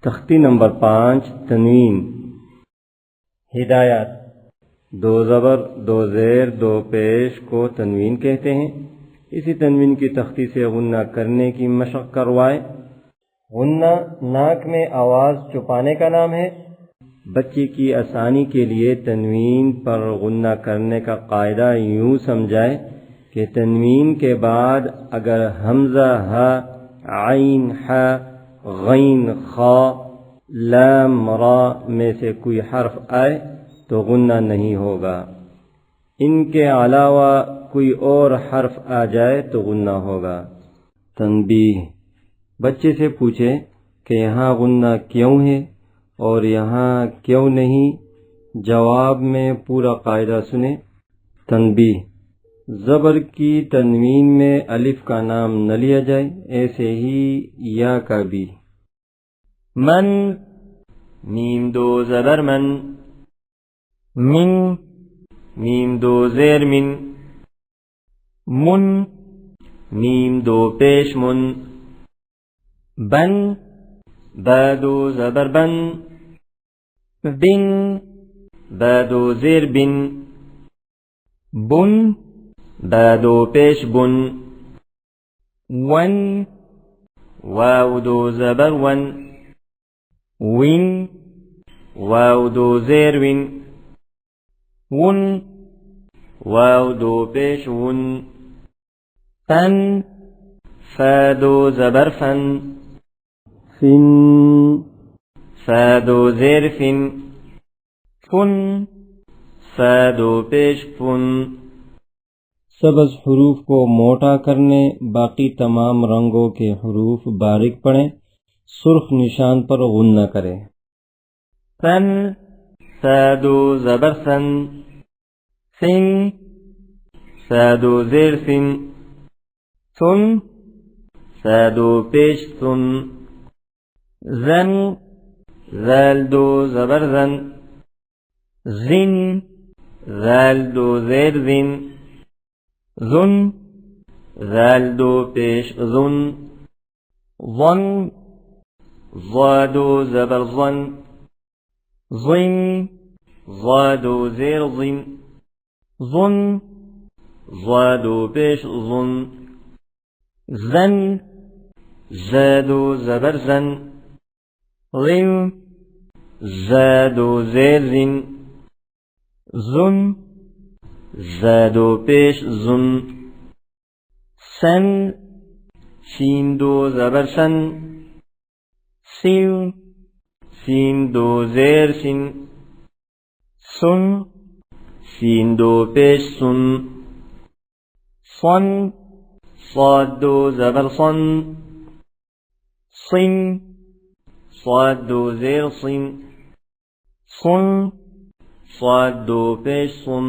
تختی نمبر 5 تنوین۔ ہدایات: 2 زبر 2 زیر 2 پیش کو تنوین کہتے ہیں۔ اسی تنوین کی تختی سے غنہ کرنے کی مشق کروائے۔ غنہ ناک میں آواز چھپانے کا نام ہے۔ بچے کی آسانی کے لیے تنوین پر غنہ کرنے کا قاعدہ یوں سمجھائے کہ تنوین کے بعد اگر حمزہ ہا، عین ہا، غین خا، لام را میں سے کوئی حرف آئے تو غنہ نہیں ہوگا۔ ان کے علاوہ کوئی اور حرف آ جائے تو غنہ ہوگا۔ تنبیہ: بچے سے پوچھے کہ یہاں غنہ کیوں ہے اور یہاں کیوں نہیں، جواب میں پورا قاعدہ سنیں۔ تنبیہ: زبر کی تنوین میں الف کا نام نہ لیا جائے، ایسے ہی یا کا بھی۔ من، میم 2 زبر من، من، میم 2 زیر من، من، میم 2 پیش من، بن، با 2 زبر بن، بن، با 2 زیر بن، بن، با 2 پیش بن، ون، واو 2 زبر ون، ون، واو 2 زیر ون، ون، واو 2 پیش ون، فن، فا 2 زبر فن، فن، فا 2 زیر فن، فن، فا 2 پیش فن۔ سبز حروف کو موٹا کرنے، باقی تمام رنگوں کے حروف باریک پڑھیں، سرخ نشان پر غنہ کریں۔ فن، فا 2 زبر فن، فن، فا 2 زیر فن، فن، فا 2 پیش فن۔ زن، ذال 2 زبر زن، زن، ذال 2 زیر زن، زن، ذال 2 پیش زن۔ ظن، ظا 2 زبر ظن، ظن، ظا 2 زیر ظن، ظن، ظا 2 پیش ظن۔ زن، زا 2 زبر زن، ظن، زا 2 زیر زن، زن، زا 2 پیش زن۔ سن، سین 2 زبر سن، سین، سین 2 زیر سن، سن، سین 2 پیش سن۔ صن، صاد 2 زبر صن، صن، صاد 2 زیر صن، صن، صاد 2 پیش صن۔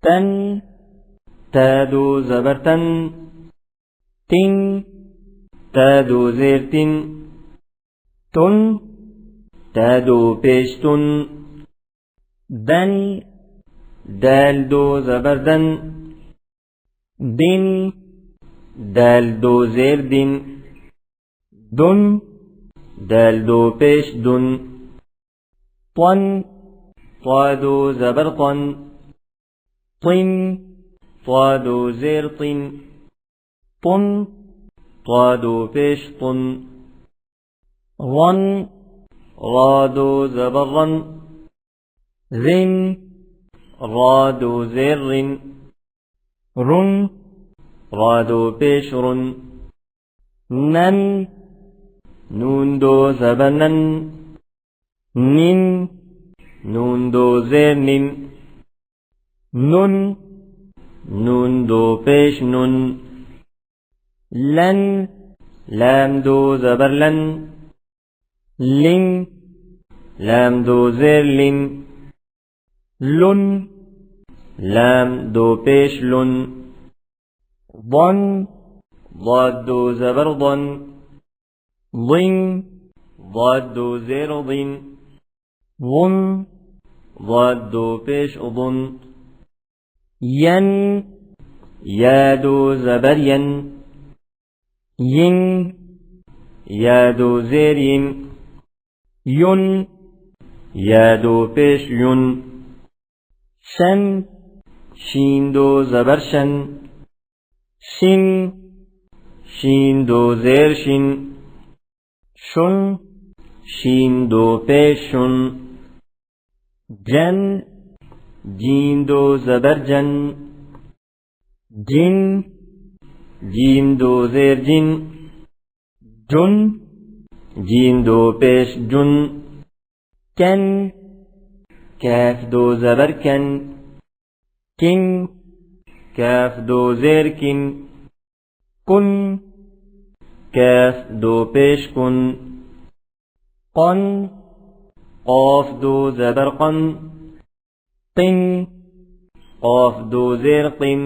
تن، تا 2 زبر تن، تن، تا 2 زیر تن، تن، تا 2 پیش تن۔ دن، دال 2 زبر دن، دن، دال 2 زیر دن، دن، دال 2 پیش دن۔ طن، طا 2 زبر طن، طن، طا 2 زیر طن، طن، طا 2 پیش طن۔ رن، را 2 زبر رن، رن، را 2 زیر رن، رن، را 2 پیش رن۔ نن، نون 2 زبر نن، نن، نون 2 زیر نن، نن، نون 2 پیش نن۔ لن، لام 2 زبر لن، لن، لام 2 زیر لن، لن، لام 2 پیش لن۔ ضن، ضاد 2 زبر ضن، ضن، ضاد 2 زیر ضن، ضن، ضاد 2 پیش ضن۔ ین، یا 2 زبر ین، ین، یا دو زیر ین یون یا دو پیش یون شن شین دو زبر شن شن شین دو زیر شن شن شین دو پیش شن جن جین دو زبر جن جن جیم دو زیر جن جن جیم دو پیش جن کن کاف دو زبر کن کن کاف دو زیر کن کن کاف دو پیش کن قن قاف دو زبر قن قن قاف دو زیر قن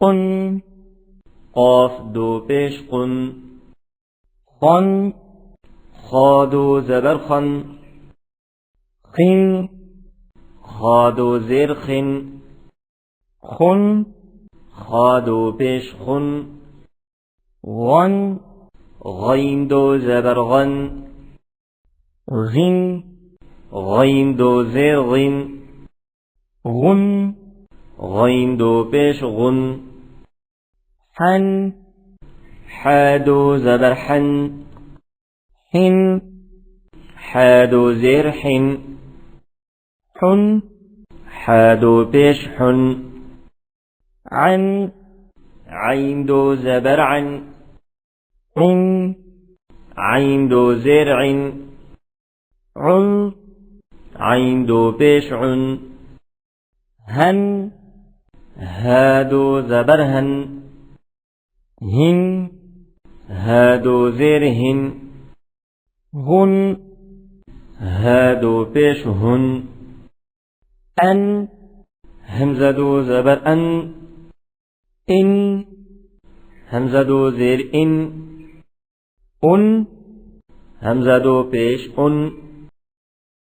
قن قاف دو پیش قن خن خا دو زبر خن خن خا دو زیر خن خن خا دو پیش خن غن غین دو زبر غن غن غین دو زیر غن غن غین دو پیش غن حن حا دو زبر حن حن حا دو زیر حن حن حا دو پیش حن عن عین دو زبر عن عن عین دو زیر عن عن عین دو پیش عن هن ها دو زبر هن هن ها دو زیر هن هن ها دو پیش هن ان همزه دو زبر ان ان همزه دو زیر ان همزه دو پیش ان